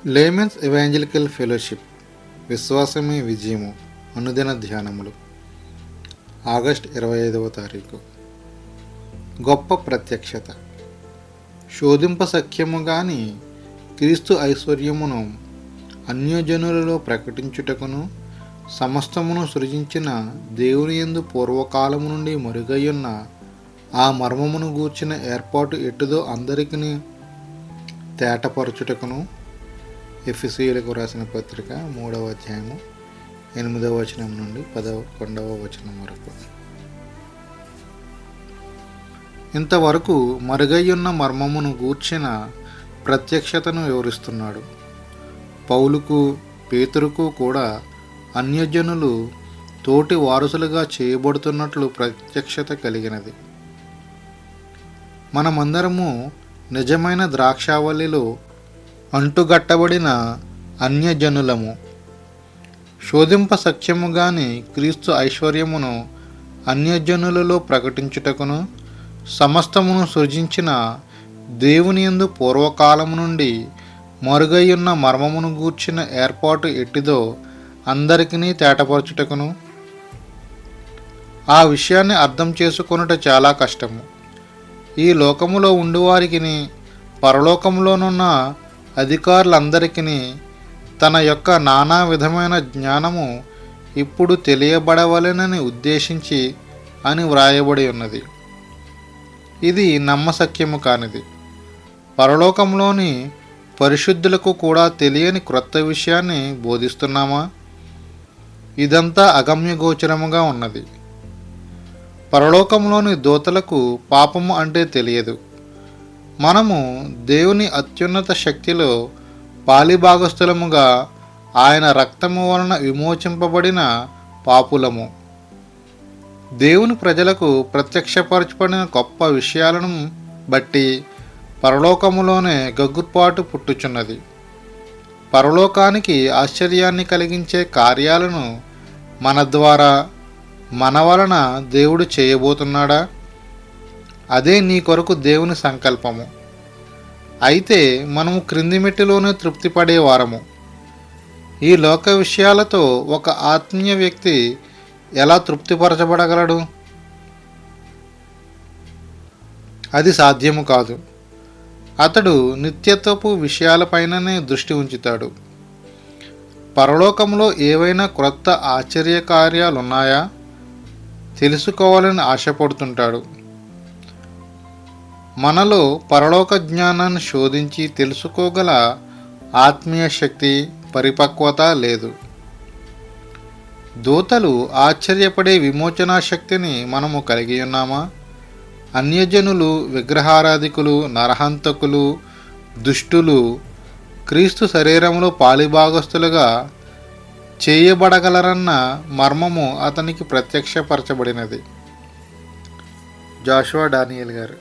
Laymen's evangelical fellowship విశ్వాసమే విజయము అనుదిన ధ్యానములు August 25వ తారీఖు. గొప్ప ప్రత్యక్షత. శోధింప సఖ్యము గాని క్రీస్తు ఐశ్వర్యమును అన్యజనులలో ప్రకటించుటకును సమస్తమును సృజించిన దేవుని యందు పూర్వకాలము నుండి మరుగయ్యున్న ఆ మర్మమును గూర్చిన ఏర్పాటు ఎట్టుదో అందరికీ తేటపరచుటకును. ఎఫెసీయులకు రాసిన పత్రిక 3వ అధ్యాయము 8వ వచనం నుండి 11వ వచనం వరకు. ఇంతవరకు మరుగయ్యున్న మర్మమును గూర్చిన ప్రత్యక్షతను వివరిస్తున్నాడు. పౌలుకు, పేతురుకు కూడా అన్యజనులు తోటి వారసులుగా చేయబడుతున్నట్లు ప్రత్యక్షత కలిగినది. మనమందరము నిజమైన ద్రాక్షావల్లిలో అంటుగట్టబడిన అన్యజనులము. శోధింప సఖ్యము గాని క్రీస్తు ఐశ్వర్యమును అన్యజనులలో ప్రకటించుటకును సమస్తమును సృజించిన దేవుని యందు పూర్వకాలము నుండి మరుగయ్యున్న మర్మమును గూర్చిన ఏర్పాటు ఎట్టిదో అందరికీ తేటపరచుటకును. ఆ విషయాన్ని అర్థం చేసుకొనుట చాలా కష్టము. ఈ లోకములో ఉండువారికిని పరలోకములోనున్న అధికారులందరికీ తన యొక్క నానా విధమైన జ్ఞానము ఇప్పుడు తెలియబడవలెనని ఉద్దేశించి అని వ్రాయబడి ఉన్నది. ఇది నమ్మశక్యము కానిది. పరలోకంలోని పరిశుద్ధులకు కూడా తెలియని క్రొత్త విషయాన్ని బోధిస్తున్నామా? ఇదంతా అగమ్యగోచరముగా ఉన్నది. పరలోకంలోని దూతలకు పాపము అంటే తెలియదు. మనము దేవుని అత్యున్నత శక్తిలో పాలిభాగస్థులముగా ఆయన రక్తము వలన విమోచింపబడిన పాపులము. దేవుని ప్రజలకు ప్రత్యక్షపరచబడిన గొప్ప విషయాలను బట్టి పరలోకములోనే గగుర్పాటు పుట్టుచున్నది. పరలోకానికి ఆశ్చర్యాన్ని కలిగించే కార్యాలను మన ద్వారా, మన వలన దేవుడు చేయబోతున్నాడా? అదే నీ కొరకు దేవుని సంకల్పము. అయితే మనము క్రింది మెట్టులోనే తృప్తి పడేవారము. ఈ లోక విషయాలతో ఒక ఆత్మీయ వ్యక్తి ఎలా తృప్తిపరచబడగలడు? అది సాధ్యము కాదు. అతడు నిత్యత్వపు విషయాలపైననే దృష్టి ఉంచుతాడు. పరలోకంలో ఏవైనా క్రొత్త ఆశ్చర్య కార్యాలున్నాయా తెలుసుకోవాలని ఆశపడుతుంటాడు. మనలో పరలోక జ్ఞానాన్ని శోధించి తెలుసుకోగల ఆత్మీయ శక్తి, పరిపక్వత లేదు. దూతలు ఆశ్చర్యపడే విమోచనా శక్తిని మనము కలిగి ఉన్నామా? అన్యజనులు, విగ్రహారాధికులు, నరహంతకులు, దుష్టులు క్రీస్తు శరీరంలో పాలిభాగస్తులుగా చేయబడగలరన్న మర్మము అతనికి ప్రత్యక్షపరచబడినది. జాషువా డానియల్ గారు.